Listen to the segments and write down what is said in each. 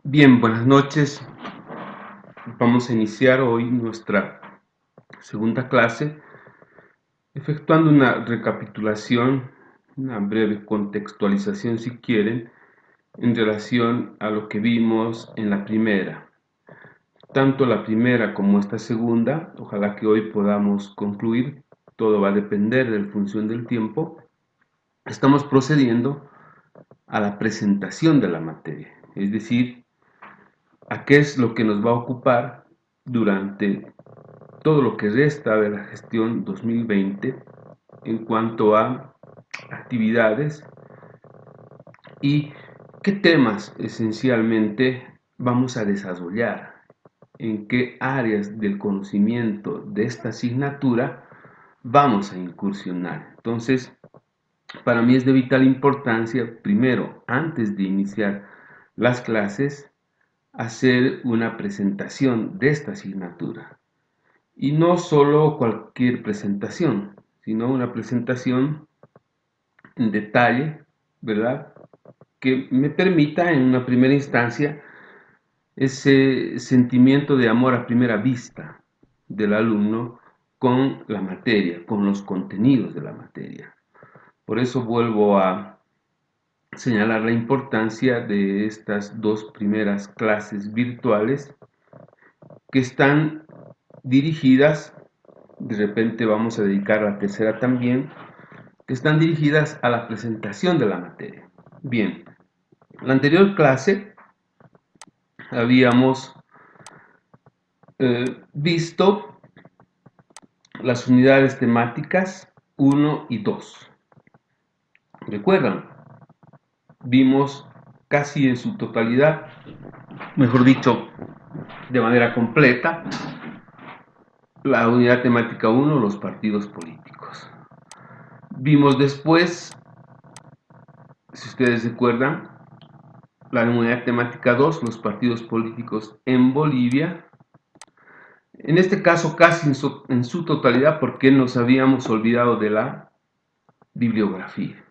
Bien, buenas noches. Vamos a iniciar hoy nuestra segunda clase efectuando una recapitulación, una breve contextualización si quieren, en relación a lo que vimos en la primera. Tanto la primera como esta segunda, ojalá que hoy podamos concluir, todo va a depender de la función del tiempo. Estamos procediendo a la presentación de la materia, es decir, a qué es lo que nos va a ocupar durante todo lo que resta de la gestión 2020 en cuanto a actividades y qué temas esencialmente vamos a desarrollar, en qué áreas del conocimiento de esta asignatura vamos a incursionar. Entonces, para mí es de vital importancia, primero, antes de iniciar las clases, hacer una presentación de esta asignatura. Y no solo cualquier presentación, sino una presentación en detalle, ¿verdad? Que me permita en una primera instancia ese sentimiento de amor a primera vista del alumno con la materia, con los contenidos de la materia. Por eso vuelvo a señalar la importancia de estas dos primeras clases virtuales que están dirigidas, de repente vamos a dedicar la tercera también, que están dirigidas a la presentación de la materia. Bien, en la anterior clase habíamos visto las unidades temáticas 1 y 2. ¿Recuerdan? Vimos casi en su totalidad, mejor dicho, de manera completa, la unidad temática 1, los partidos políticos. Vimos después, si ustedes recuerdan, la unidad temática 2, los partidos políticos en Bolivia. En este caso casi en su totalidad porque nos habíamos olvidado de la bibliografía.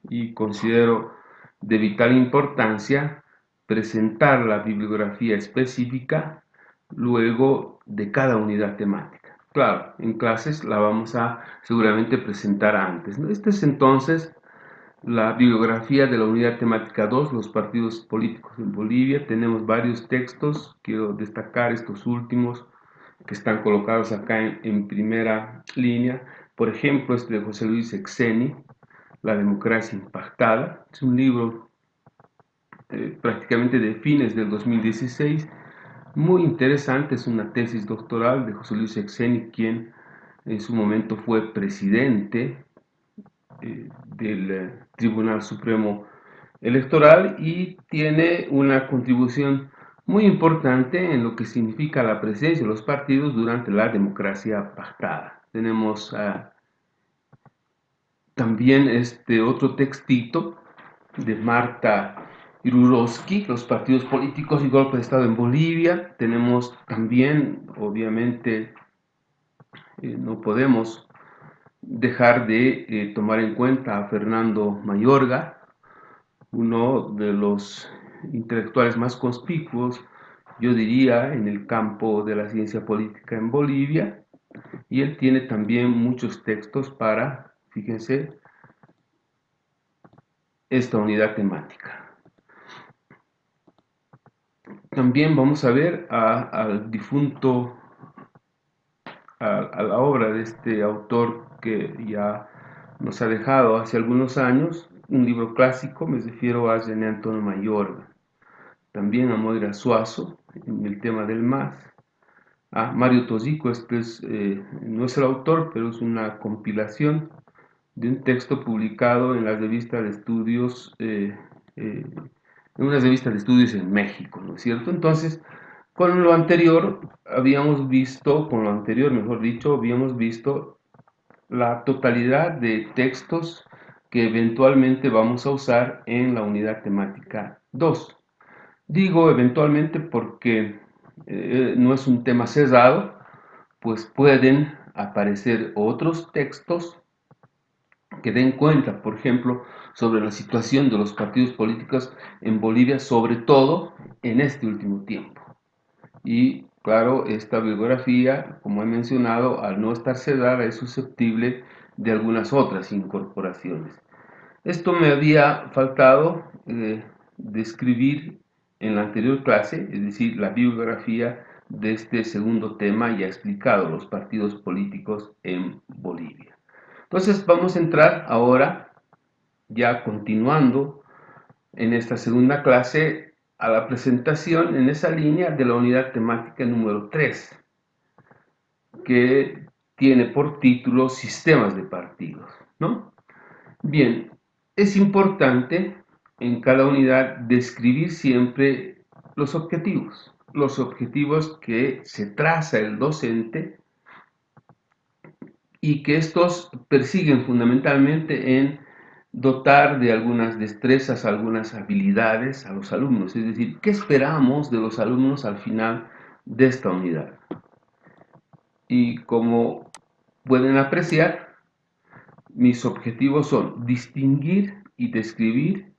Y considero de vital importancia presentar la bibliografía específica luego de cada unidad temática. Claro, en clases la vamos a seguramente presentar antes, ¿no? Esta es entonces la bibliografía de la unidad temática 2, los partidos políticos en Bolivia. Tenemos varios textos, quiero destacar estos últimos que están colocados acá en primera línea. Por ejemplo, este de José Luis Exeni, La democracia impactada. Es un libro prácticamente de fines del 2016, muy interesante. Es una tesis doctoral de José Luis Exeni, quien en su momento fue presidente del Tribunal Supremo Electoral y tiene una contribución muy importante en lo que significa la presencia de los partidos durante la democracia pactada. Tenemos también este otro textito de Marta Irurowski, los partidos políticos y golpe de Estado en Bolivia. Tenemos también, obviamente, no podemos dejar de tomar en cuenta a Fernando Mayorga, uno de los intelectuales más conspicuos, yo diría, en el campo de la ciencia política en Bolivia, y él tiene también muchos textos para, fíjense, esta unidad temática. También vamos a ver al difunto, a la obra de este autor que ya nos ha dejado hace algunos años, un libro clásico, me refiero a René Antonio Mayorga. También a Moira Suazo, en el tema del MAS. A Mario Tosico, no es el autor, pero es una compilación de un texto publicado en la revista de estudios, en una revista de estudios en México, ¿no es cierto? Entonces, con lo anterior, mejor dicho, habíamos visto la totalidad de textos que eventualmente vamos a usar en la unidad temática 2. Digo eventualmente porque no es un tema cerrado, pues pueden aparecer otros textos que den cuenta, por ejemplo, sobre la situación de los partidos políticos en Bolivia, sobre todo en este último tiempo. Y claro, esta bibliografía, como he mencionado, al no estar cerrada, es susceptible de algunas otras incorporaciones. Esto me había faltado describir en la anterior clase, es decir, la bibliografía de este segundo tema ya explicado, los partidos políticos en Bolivia. Entonces vamos a entrar ahora, ya continuando en esta segunda clase, a la presentación en esa línea de la unidad temática número 3, que tiene por título Sistemas de partidos, ¿no? Bien, es importante en cada unidad describir siempre los objetivos que se traza el docente y que estos persiguen fundamentalmente en dotar de algunas destrezas, algunas habilidades a los alumnos, es decir, ¿qué esperamos de los alumnos al final de esta unidad? Y como pueden apreciar, mis objetivos son distinguir y describir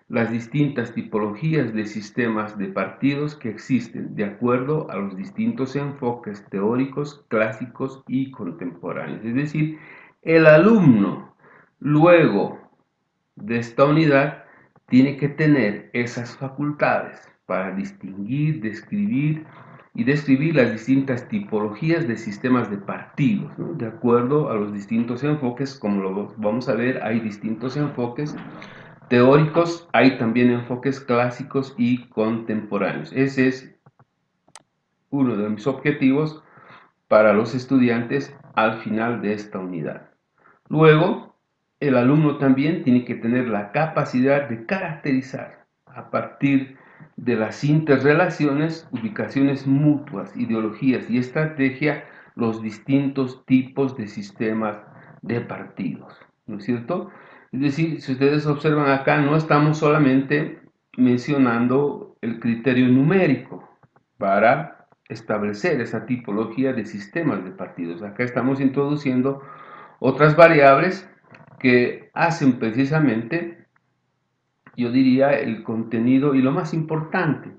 las distintas tipologías de sistemas de partidos que existen de acuerdo a los distintos enfoques teóricos, clásicos y contemporáneos. Es decir, el alumno, luego de esta unidad, tiene que tener esas facultades para distinguir, describir y describir las distintas tipologías de sistemas de partidos, ¿no? De acuerdo a los distintos enfoques, como lo vamos a ver, hay distintos enfoques teóricos, hay también enfoques clásicos y contemporáneos. Ese es uno de mis objetivos para los estudiantes al final de esta unidad. Luego, el alumno también tiene que tener la capacidad de caracterizar a partir de las interrelaciones, ubicaciones mutuas, ideologías y estrategia los distintos tipos de sistemas de partidos, ¿no es cierto? Es decir, si ustedes observan acá, no estamos solamente mencionando el criterio numérico para establecer esa tipología de sistemas de partidos. Acá estamos introduciendo otras variables que hacen precisamente, yo diría, el contenido y lo más importante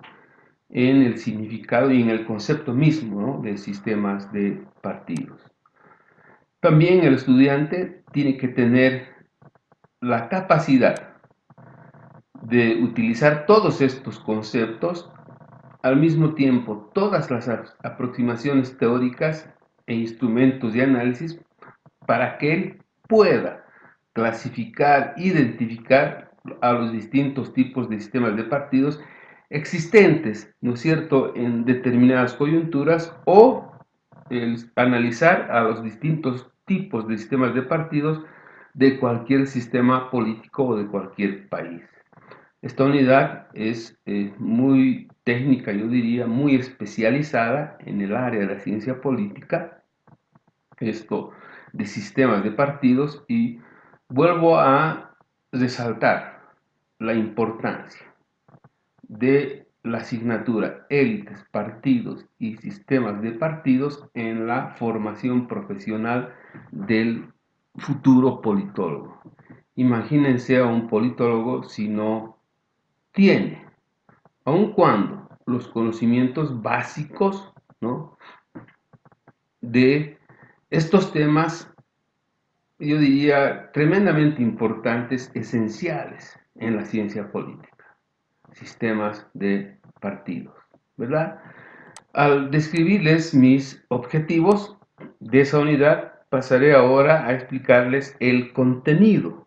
en el significado y en el concepto mismo, ¿no?, de sistemas de partidos. También el estudiante tiene que tener la capacidad de utilizar todos estos conceptos, al mismo tiempo todas las aproximaciones teóricas e instrumentos de análisis para que él pueda clasificar, identificar a los distintos tipos de sistemas de partidos existentes, ¿no es cierto?, en determinadas coyunturas, o analizar a los distintos tipos de sistemas de partidos de cualquier sistema político o de cualquier país. Esta unidad es muy técnica, yo diría, muy especializada en el área de la ciencia política, esto de sistemas de partidos, y vuelvo a resaltar la importancia de la asignatura élites, partidos y sistemas de partidos en la formación profesional del futuro politólogo. Imagínense a un politólogo si no tiene, aun cuando los conocimientos básicos, ¿no?, de estos temas, yo diría, tremendamente importantes, esenciales en la ciencia política, sistemas de partidos, ¿verdad? Al describirles mis objetivos de esa unidad, pasaré ahora a explicarles el contenido.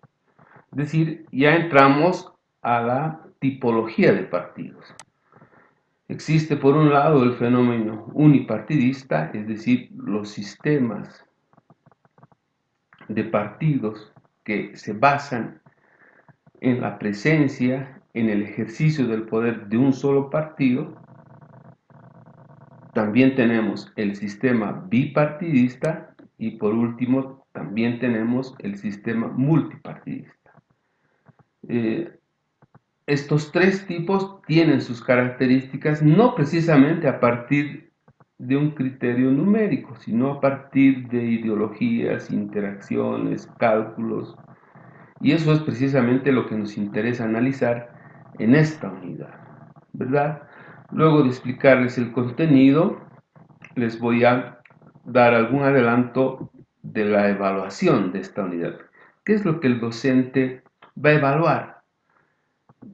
Es decir, ya entramos a la tipología de partidos. Existe por un lado el fenómeno unipartidista, es decir, los sistemas de partidos que se basan en la presencia, en el ejercicio del poder de un solo partido. También tenemos el sistema bipartidista y por último también tenemos el sistema multipartidista. Estos tres tipos tienen sus características no precisamente a partir de un criterio numérico, sino a partir de ideologías, interacciones, cálculos, y eso es precisamente lo que nos interesa analizar en esta unidad. ¿verdad? Luego de explicarles el contenido, les voy a dar algún adelanto de la evaluación de esta unidad. ¿Qué es lo que el docente va a evaluar?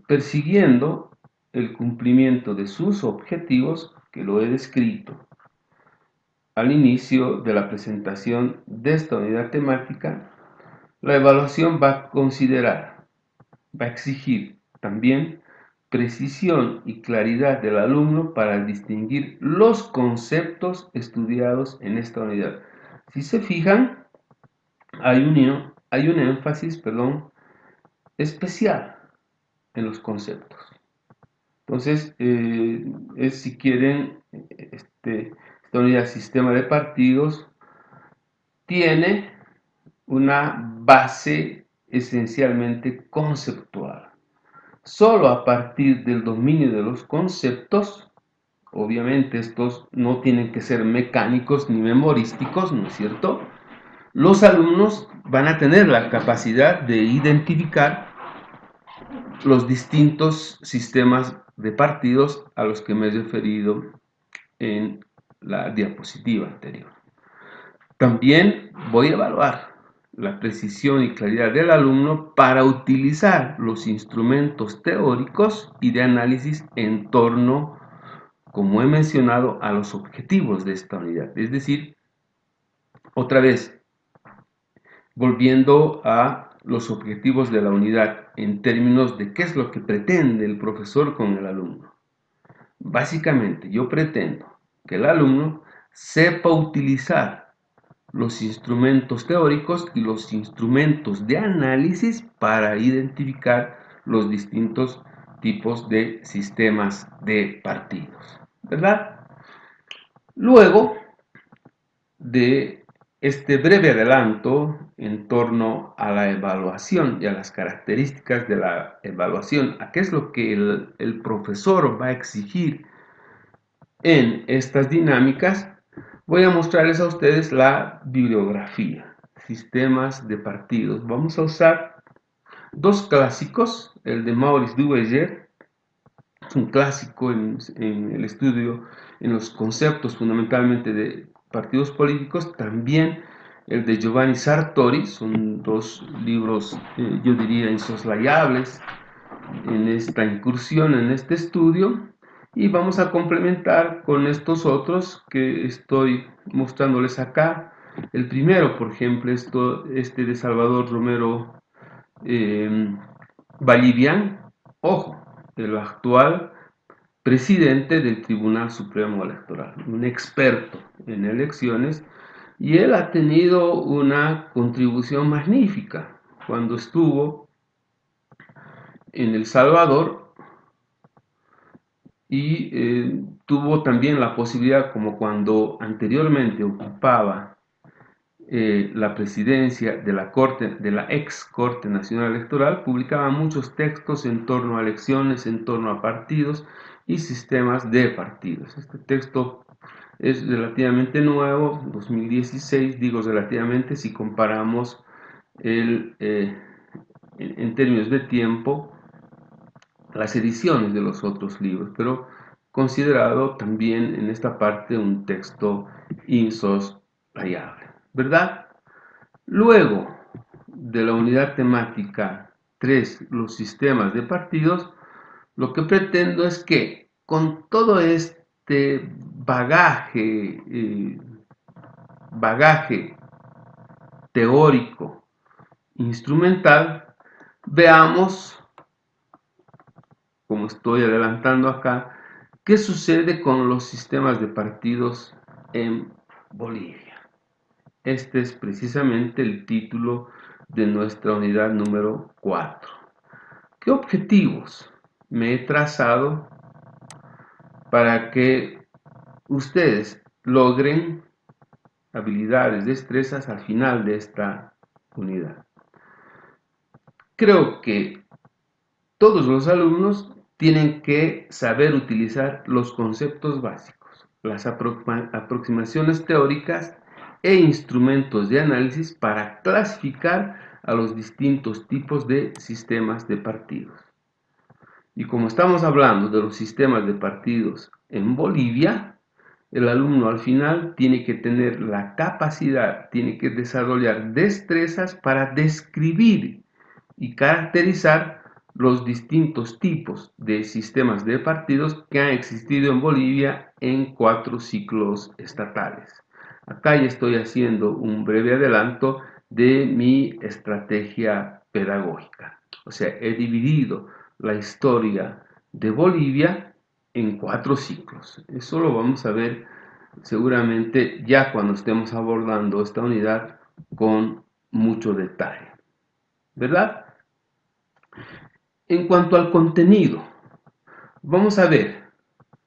Persiguiendo el cumplimiento de sus objetivos, que lo he descrito al inicio de la presentación de esta unidad temática, la evaluación va a considerar, va a exigir también precisión y claridad del alumno para distinguir los conceptos estudiados en esta unidad. Si se fijan, hay un énfasis, especial en los conceptos. Entonces, si quieren, esta unidad sistema de partidos tiene una base esencialmente conceptual. Solo a partir del dominio de los conceptos, obviamente estos no tienen que ser mecánicos ni memorísticos, ¿no es cierto? Los alumnos van a tener la capacidad de identificar los distintos sistemas de partidos a los que me he referido en la diapositiva anterior. También voy a evaluar la precisión y claridad del alumno para utilizar los instrumentos teóricos y de análisis en torno, como he mencionado, a los objetivos de esta unidad. Es decir, otra vez, volviendo a los objetivos de la unidad en términos de qué es lo que pretende el profesor con el alumno. Básicamente, yo pretendo que el alumno sepa utilizar los instrumentos teóricos y los instrumentos de análisis para identificar los distintos tipos de sistemas de partidos, ¿verdad? Luego de este breve adelanto en torno a la evaluación y a las características de la evaluación, a qué es lo que el profesor va a exigir en estas dinámicas, voy a mostrarles a ustedes la bibliografía, sistemas de partidos. Vamos a usar dos clásicos, el de Maurice Duverger, es un clásico en el estudio, en los conceptos fundamentalmente de partidos políticos, también el de Giovanni Sartori, son dos libros, yo diría, insoslayables en esta incursión, en este estudio, y vamos a complementar con estos otros que estoy mostrándoles acá. El primero, por ejemplo, este de Salvador Romero Vallivian, ojo, el actual presidente del Tribunal Supremo Electoral, un experto en elecciones, y él ha tenido una contribución magnífica cuando estuvo en El Salvador y tuvo también la posibilidad, como cuando anteriormente ocupaba la presidencia de la ex Corte Nacional Electoral, publicaba muchos textos en torno a elecciones, en torno a partidos y sistemas de partidos. Este texto es relativamente nuevo, 2016, digo relativamente si comparamos en términos de tiempo las ediciones de los otros libros, pero considerado también en esta parte un texto insoslayable, ¿verdad? Luego de la unidad temática 3, los sistemas de partidos, lo que pretendo es que con todo este bagaje teórico, instrumental, veamos, como estoy adelantando acá, qué sucede con los sistemas de partidos en Bolivia. Este es precisamente el título de nuestra unidad número 4. ¿Qué objetivos me he trazado para que ustedes logren habilidades, destrezas al final de esta unidad? Creo que todos los alumnos tienen que saber utilizar los conceptos básicos, las aproximaciones teóricas e instrumentos de análisis para clasificar a los distintos tipos de sistemas de partidos. Y como estamos hablando de los sistemas de partidos en Bolivia, el alumno al final tiene que tener la capacidad, tiene que desarrollar destrezas para describir y caracterizar los distintos tipos de sistemas de partidos que han existido en Bolivia en 4 ciclos estatales. Acá ya estoy haciendo un breve adelanto de mi estrategia pedagógica. O sea, he dividido la historia de Bolivia en 4 ciclos. Eso lo vamos a ver seguramente ya cuando estemos abordando esta unidad con mucho detalle, ¿verdad? En cuanto al contenido, vamos a ver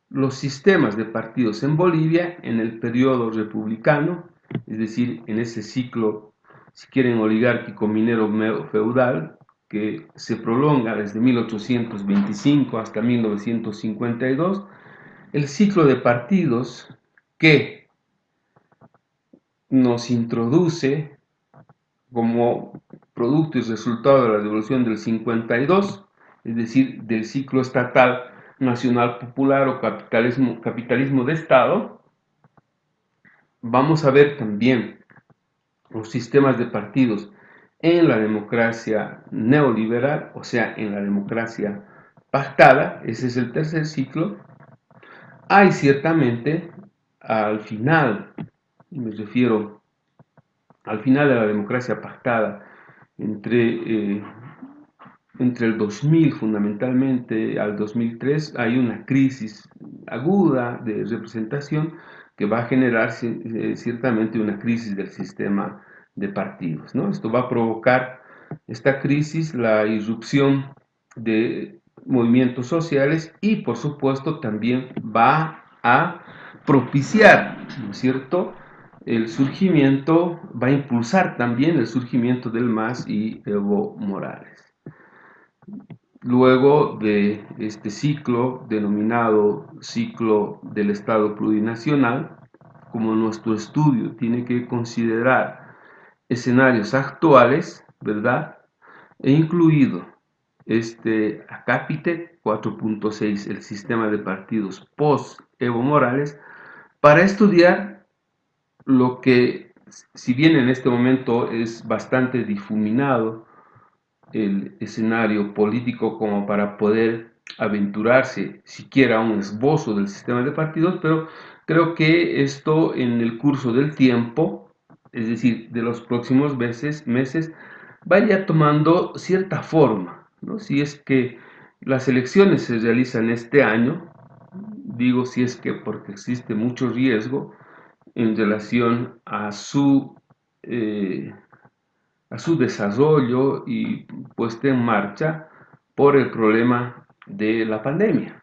los sistemas de partidos en Bolivia en el periodo republicano, es decir, en ese ciclo, si quieren, oligárquico minero feudal, que se prolonga desde 1825 hasta 1952, el ciclo de partidos que nos introduce como producto y resultado de la revolución del 52, es decir, del ciclo estatal nacional popular o capitalismo de Estado. Vamos a ver también los sistemas de partidos en la democracia neoliberal, o sea, en la democracia pactada. Ese es el tercer ciclo. Hay ciertamente al final, me refiero al final de la democracia pactada, entre, eh, entre el 2000 fundamentalmente al 2003, hay una crisis aguda de representación que va a generar ciertamente una crisis del sistema de partidos, ¿no? Esto va a provocar esta crisis, la irrupción de movimientos sociales y por supuesto también va a propiciar, ¿no es cierto?, el surgimiento, va a impulsar también el surgimiento del MAS y Evo Morales. Luego de este ciclo, denominado ciclo del Estado plurinacional, como nuestro estudio tiene que considerar escenarios actuales, ¿verdad? He incluido este acápite 4.6, el sistema de partidos post-Evo Morales, para estudiar lo que, si bien en este momento es bastante difuminado el escenario político como para poder aventurarse siquiera a un esbozo del sistema de partidos, pero creo que esto en el curso del tiempo, es decir, de los próximos meses vaya tomando cierta forma, ¿no? Si es que las elecciones se realizan este año, digo si es que porque existe mucho riesgo en relación eh, a su desarrollo y puesta en marcha por el problema de la pandemia.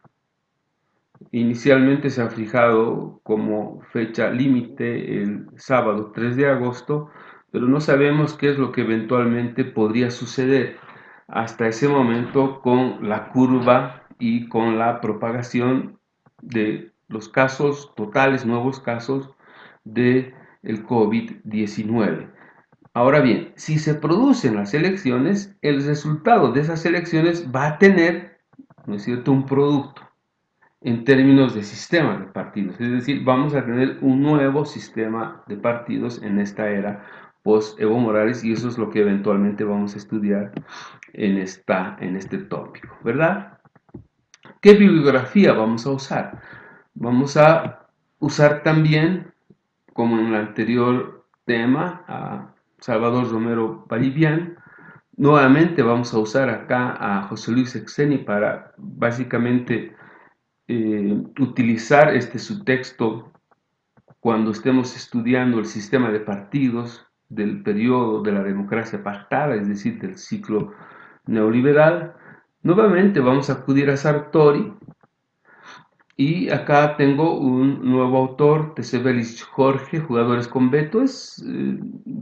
Inicialmente se ha fijado como fecha límite el sábado 3 de agosto, pero no sabemos qué es lo que eventualmente podría suceder hasta ese momento con la curva y con la propagación de los casos totales, nuevos casos de el COVID-19. Ahora bien, si se producen las elecciones, el resultado de esas elecciones va a tener, ¿no es cierto?, un producto en términos de sistema de partidos. Es decir, vamos a tener un nuevo sistema de partidos en esta era post-Evo Morales y eso es lo que eventualmente vamos a estudiar en este tópico, ¿verdad? ¿Qué bibliografía vamos a usar? Vamos a usar también, como en el anterior tema, a Salvador Romero Vallivian. Nuevamente vamos a usar acá a José Luis Exeni para básicamente utilizar este subtexto cuando estemos estudiando el sistema de partidos del periodo de la democracia pactada, es decir, del ciclo neoliberal. Nuevamente vamos a acudir a Sartori y acá tengo un nuevo autor, Tsevelis Jorge, Jugadores con Veto. Es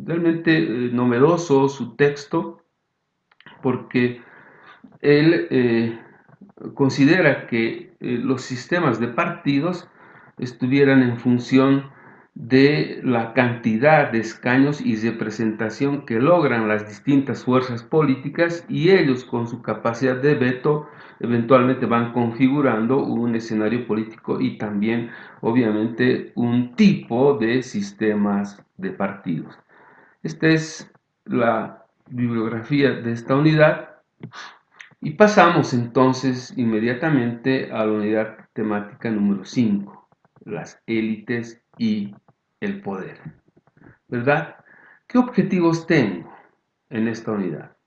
realmente novedoso su texto porque él considera que los sistemas de partidos estuvieran en función de la cantidad de escaños y representación que logran las distintas fuerzas políticas, y ellos, con su capacidad de veto, eventualmente van configurando un escenario político y también obviamente un tipo de sistemas de partidos. Esta es la bibliografía de esta unidad y pasamos entonces inmediatamente a la unidad temática número 5, las élites y el poder. ¿Verdad? ¿Qué objetivos tengo en esta unidad?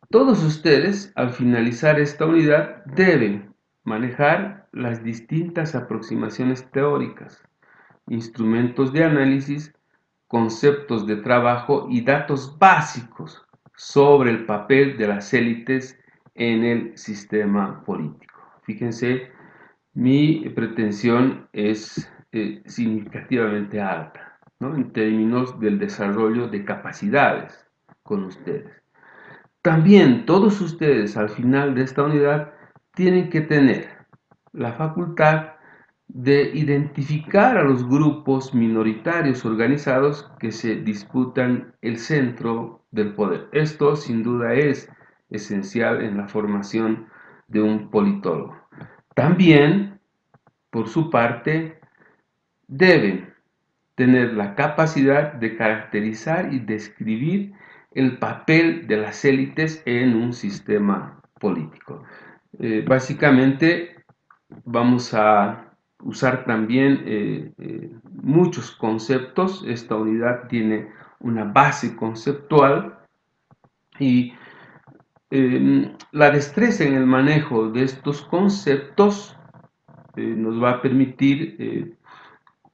Todos ustedes, al finalizar esta unidad, deben manejar las distintas aproximaciones teóricas, instrumentos de análisis, conceptos de trabajo y datos básicos sobre el papel de las élites en el sistema político. Fíjense, mi pretensión es significativamente alta, ¿no?, en términos del desarrollo de capacidades con ustedes. También todos ustedes al final de esta unidad tienen que tener la facultad de identificar a los grupos minoritarios organizados que se disputan el centro del poder. Esto sin duda es esencial en la formación de un politólogo. También, por su parte, deben tener la capacidad de caracterizar y describir el papel de las élites en un sistema político. Básicamente vamos a usar también muchos conceptos. Esta unidad tiene una base conceptual y la destreza en el manejo de estos conceptos nos va a permitir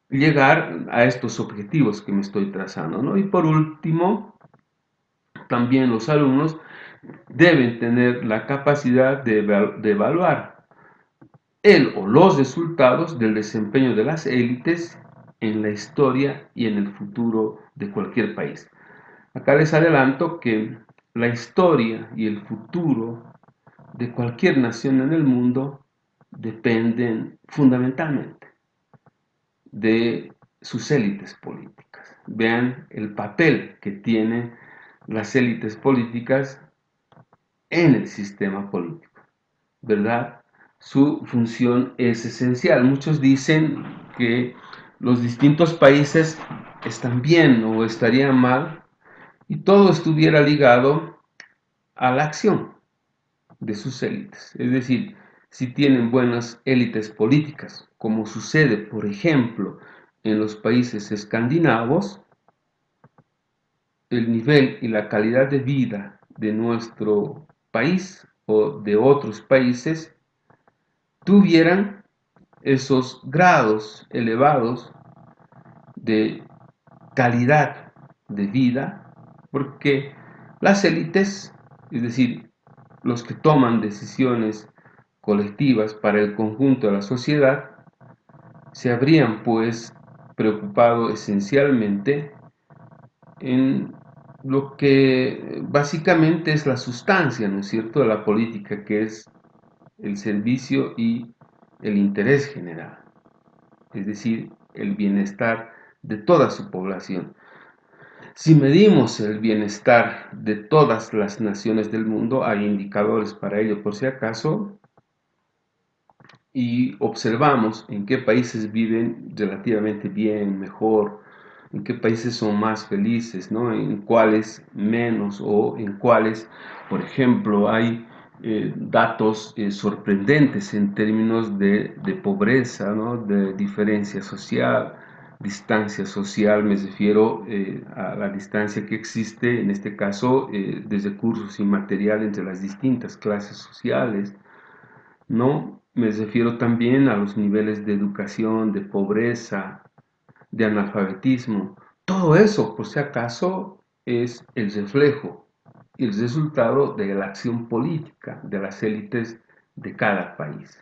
llegar a estos objetivos que me estoy trazando, ¿no? Y por último, también los alumnos deben tener la capacidad de evaluar el o los resultados del desempeño de las élites en la historia y en el futuro de cualquier país. Acá les adelanto que la historia y el futuro de cualquier nación en el mundo dependen fundamentalmente de sus élites políticas. Vean el papel que tienen las élites políticas en el sistema político, ¿verdad? Su función es esencial. Muchos dicen que los distintos países están bien o estarían mal y todo estuviera ligado a la acción de sus élites. Es decir, si tienen buenas élites políticas, como sucede, por ejemplo, en los países escandinavos, el nivel y la calidad de vida de nuestro país o de otros países tuvieran esos grados elevados de calidad de vida, porque las élites, es decir, los que toman decisiones colectivas para el conjunto de la sociedad, se habrían pues preocupado esencialmente en lo que básicamente es la sustancia, ¿no es cierto?, de la política, que es el servicio y el interés general, es decir, el bienestar de toda su población. Si medimos el bienestar de todas las naciones del mundo, hay indicadores para ello por si acaso, y observamos en qué países viven relativamente bien, mejor, en qué países son más felices, ¿no?, en cuáles menos, o en cuáles, por ejemplo, hay datos sorprendentes en términos de pobreza, ¿no?, de diferencia social, distancia social. Me refiero a la distancia que existe, en este caso, de recursos y material entre las distintas clases sociales, ¿no? Me refiero también a los niveles de educación, de pobreza, de analfabetismo. Todo eso, por si acaso, es el reflejo y el resultado de la acción política de las élites de cada país.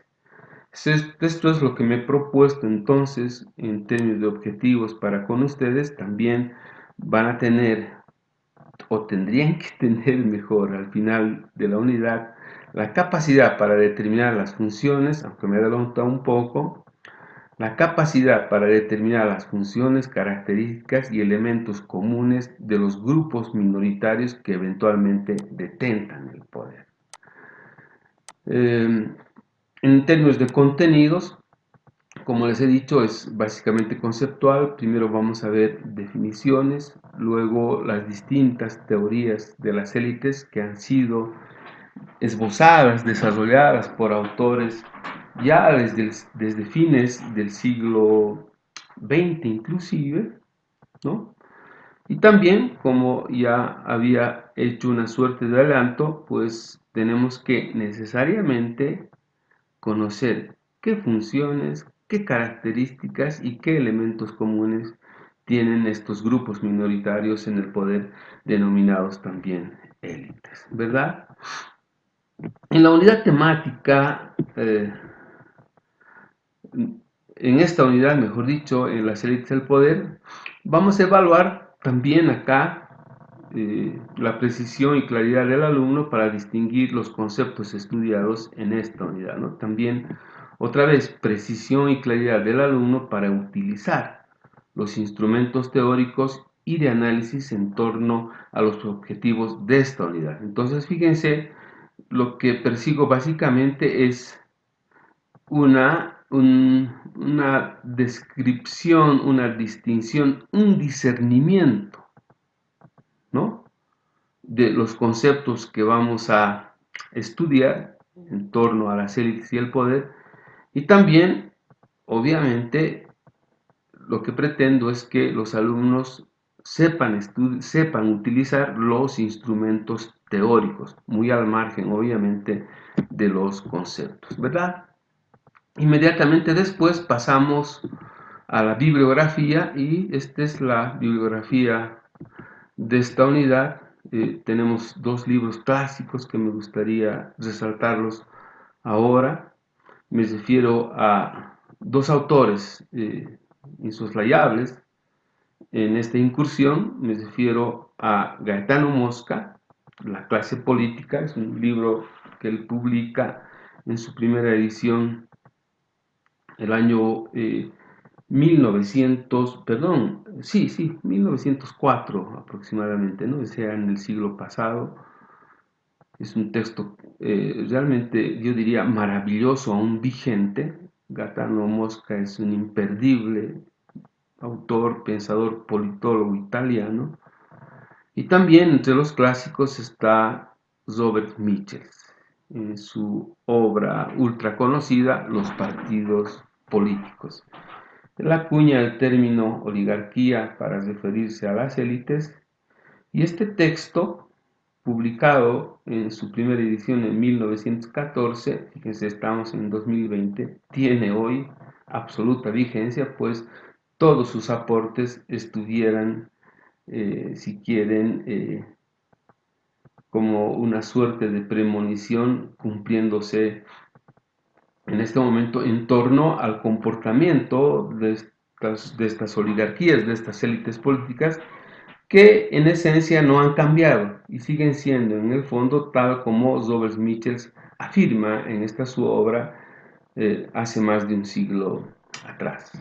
Esto es lo que me he propuesto entonces en términos de objetivos para con ustedes. También van a tener, o tendrían que tener mejor al final de la unidad, la capacidad para determinar las funciones, aunque me he adelantado un poco, la capacidad para determinar las funciones, características y elementos comunes de los grupos minoritarios que eventualmente detentan el poder. En términos de contenidos, como les he dicho, es básicamente conceptual. Primero vamos a ver definiciones, luego las distintas teorías de las élites que han sido esbozadas, desarrolladas por autores ya desde fines del siglo XX inclusive, ¿no? Y también, como ya había hecho una suerte de adelanto, pues tenemos que necesariamente conocer qué funciones, qué características y qué elementos comunes tienen estos grupos minoritarios en el poder, denominados también élites, ¿verdad? En la unidad temática, en esta unidad, mejor dicho, en las élites del poder, vamos a evaluar también acá la precisión y claridad del alumno para distinguir los conceptos estudiados en esta unidad, ¿no? También, otra vez, precisión y claridad del alumno para utilizar los instrumentos teóricos y de análisis en torno a los objetivos de esta unidad. Entonces, fíjense, lo que persigo básicamente es una descripción, una distinción, un discernimiento, ¿no?, de los conceptos que vamos a estudiar en torno a las élites y el poder, y también, obviamente, lo que pretendo es que los alumnos sepan utilizar los instrumentos teóricos, muy al margen, obviamente, de los conceptos, ¿verdad? Inmediatamente después pasamos a la bibliografía, y esta es la bibliografía de esta unidad. Tenemos dos libros clásicos que me gustaría resaltarlos ahora. Me refiero a dos autores insoslayables en esta incursión. Me refiero a Gaetano Mosca, La clase política. Es un libro que él publica en su primera edición el año 1904 aproximadamente, ¿no? O sea, en el siglo pasado. Es un texto realmente, yo diría, maravilloso, aún vigente. Gaetano Mosca es un imperdible autor, pensador, politólogo italiano. Y también entre los clásicos está Robert Michels, en su obra ultra conocida, Los partidos políticos. Él acuña el término oligarquía para referirse a las élites, y este texto, publicado en su primera edición en 1914, fíjense, estamos en 2020, tiene hoy absoluta vigencia, pues todos sus aportes estuvieran, si quieren, como una suerte de premonición cumpliéndose en este momento en torno al comportamiento de estas oligarquías, de estas élites políticas, que en esencia no han cambiado y siguen siendo en el fondo tal como Robert Michels afirma en esta su obra hace más de un siglo atrás,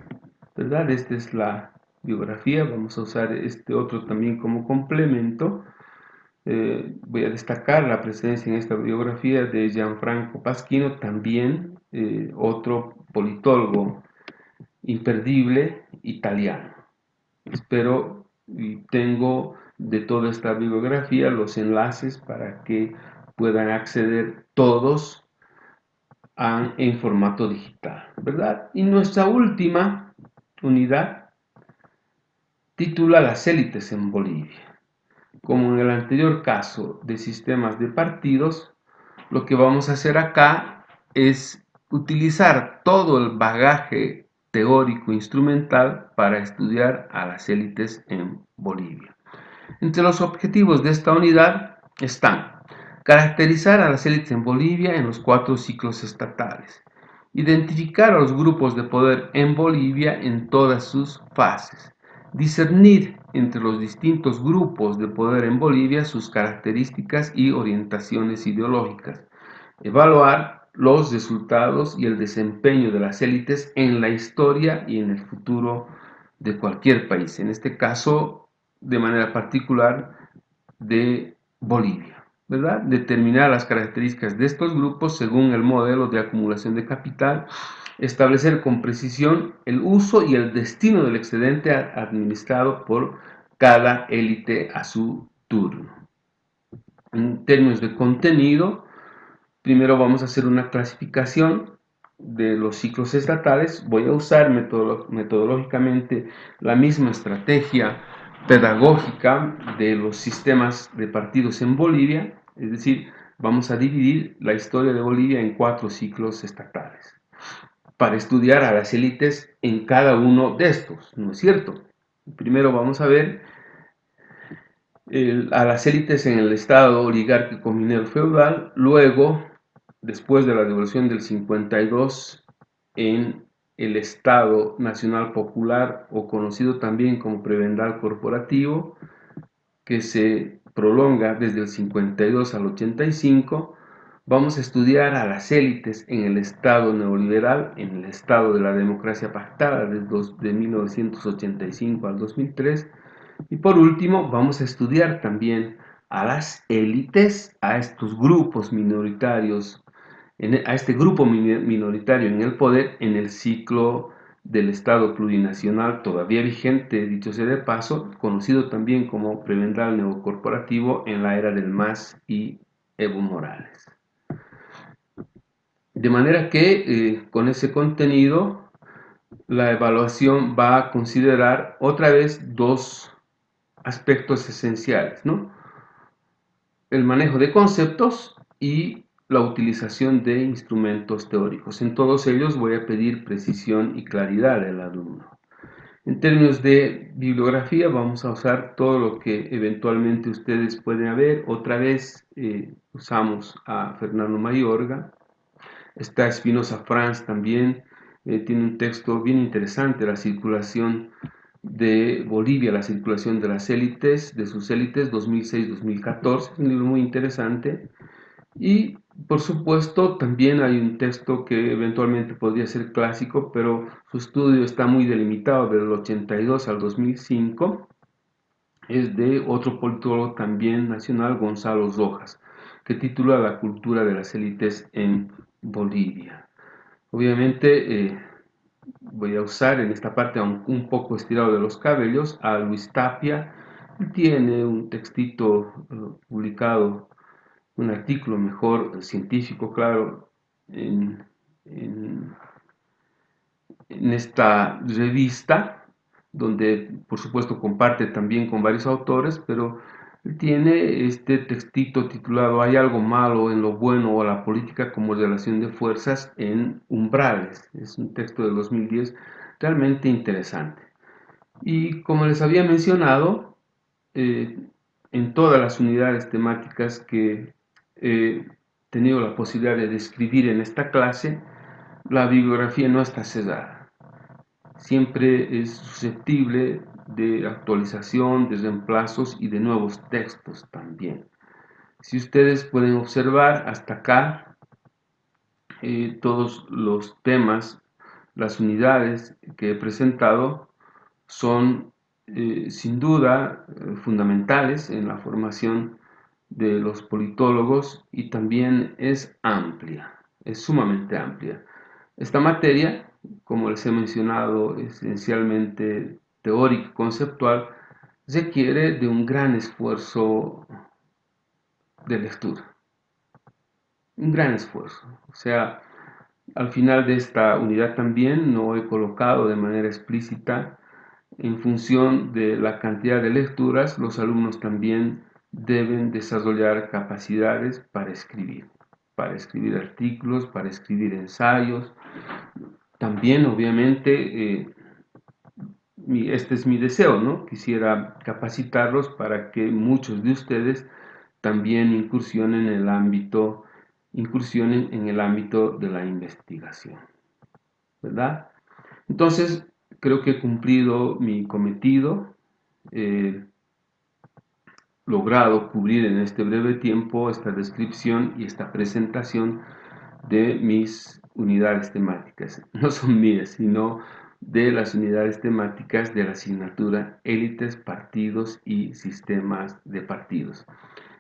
¿verdad? Esta es la biografía. Vamos a usar este otro también como complemento. Voy a destacar la presencia en esta biografía de Gianfranco Pasquino, también otro politólogo imperdible italiano. Espero y tengo de toda esta bibliografía los enlaces para que puedan acceder todos en formato digital, ¿verdad? Y nuestra última unidad titula Las élites en Bolivia. Como en el anterior caso de sistemas de partidos, lo que vamos a hacer acá es utilizar todo el bagaje teórico instrumental para estudiar a las élites en Bolivia. Entre los objetivos de esta unidad están: caracterizar a las élites en Bolivia en los 4 ciclos estatales, identificar a los grupos de poder en Bolivia en todas sus fases, discernir entre los distintos grupos de poder en Bolivia sus características y orientaciones ideológicas, evaluar los resultados y el desempeño de las élites en la historia y en el futuro de cualquier país, en este caso de manera particular de Bolivia, ¿verdad? Determinar las características de estos grupos según el modelo de acumulación de capital, establecer con precisión el uso y el destino del excedente administrado por cada élite a su turno. En términos de contenido, primero vamos a hacer una clasificación de los ciclos estatales. Voy a usar metodológicamente la misma estrategia pedagógica de los sistemas de partidos en Bolivia, es decir, vamos a dividir la historia de Bolivia en 4 ciclos estatales para estudiar a las élites en cada uno de estos, ¿no es cierto? Primero vamos a ver a las élites en el estado oligárquico minero feudal, luego, después de la revolución del 52, en el Estado Nacional Popular, o conocido también como prebendal corporativo, que se prolonga desde el 52 al 85, vamos a estudiar a las élites en el Estado neoliberal, en el Estado de la democracia pactada desde 1985 al 2003, y por último, vamos a estudiar también a las élites, a estos grupos minoritarios, a este grupo minoritario en el poder en el ciclo del Estado plurinacional todavía vigente, dicho sea de paso, conocido también como prebendal neocorporativo en la era del MAS y Evo Morales. De manera que con ese contenido la evaluación va a considerar otra vez 2 aspectos esenciales, ¿no? El manejo de conceptos y la utilización de instrumentos teóricos. En todos ellos voy a pedir precisión y claridad del alumno. En términos de bibliografía vamos a usar todo lo que eventualmente ustedes pueden ver. Otra vez usamos a Fernando Mayorga. Está Espinosa Franz también. Tiene un texto bien interesante, La circulación de Bolivia, la circulación de las élites, de sus élites 2006-2014, es un libro muy interesante. Y por supuesto también hay un texto que eventualmente podría ser clásico, pero su estudio está muy delimitado del 82 al 2005, es de otro politólogo también nacional, Gonzalo Rojas, que titula La cultura de las élites en Bolivia. Obviamente voy a usar en esta parte un poco estirado de los cabellos a Luis Tapia. Tiene un textito publicado, un artículo mejor científico, claro, en, en, en esta revista, donde por supuesto comparte también con varios autores, pero tiene este textito titulado ¿Hay algo malo en lo bueno o la política como relación de fuerzas en umbrales? Es un texto del 2010 realmente interesante. Y como les había mencionado, eh, en todas las unidades temáticas que he tenido la posibilidad de describir en esta clase, la bibliografía no está cerrada. Siempre es susceptible de actualización, de reemplazos y de nuevos textos también. Si ustedes pueden observar hasta acá, todos los temas, las unidades que he presentado son sin duda fundamentales en la formación de los politólogos y también es amplia, es sumamente amplia. Esta materia, como les he mencionado, esencialmente teórica y conceptual, requiere de un gran esfuerzo de lectura, un gran esfuerzo. O sea, al final de esta unidad también no he colocado de manera explícita, en función de la cantidad de lecturas, los alumnos también deben desarrollar capacidades para escribir artículos, para escribir ensayos. También, obviamente, este es mi deseo, ¿no? Quisiera capacitarlos para que muchos de ustedes también incursionen en el ámbito de la investigación, ¿verdad? Entonces, creo que he cumplido mi cometido, he logrado cubrir en este breve tiempo esta descripción y esta presentación de mis unidades temáticas. No son mías, sino de las unidades temáticas de la asignatura Élites, Partidos y Sistemas de Partidos.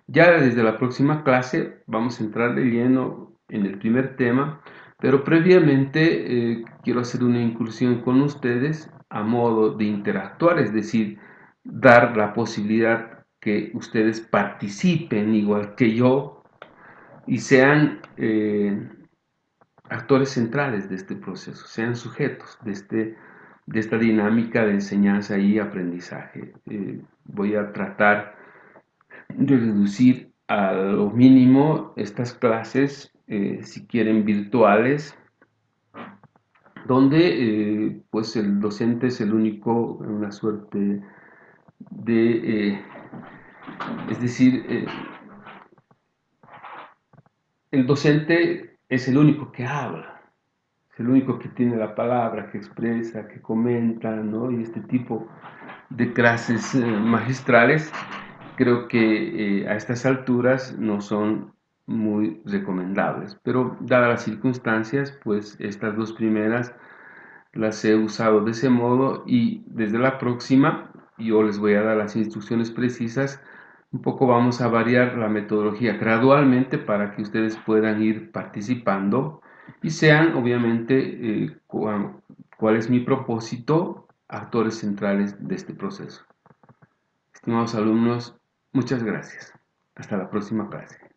Ya desde la próxima clase vamos a entrar de lleno en el primer tema, pero previamente quiero hacer una incursión con ustedes a modo de interactuar, es decir, dar la posibilidad que ustedes participen igual que yo y sean actores centrales de este proceso, sean sujetos de esta dinámica de enseñanza y aprendizaje. Voy a tratar de reducir a lo mínimo estas clases, si quieren virtuales, donde pues el docente es el único, una suerte de, es decir, el docente es el único que habla, es el único que tiene la palabra, que expresa, que comenta, ¿no? Y este tipo de clases magistrales creo que a estas alturas no son muy recomendables, pero dadas las circunstancias, pues estas dos primeras las he usado de ese modo y desde la próxima yo les voy a dar las instrucciones precisas. Un poco vamos a variar la metodología gradualmente para que ustedes puedan ir participando y sean obviamente cuál es mi propósito, actores centrales de este proceso. Estimados alumnos, muchas gracias. Hasta la próxima clase.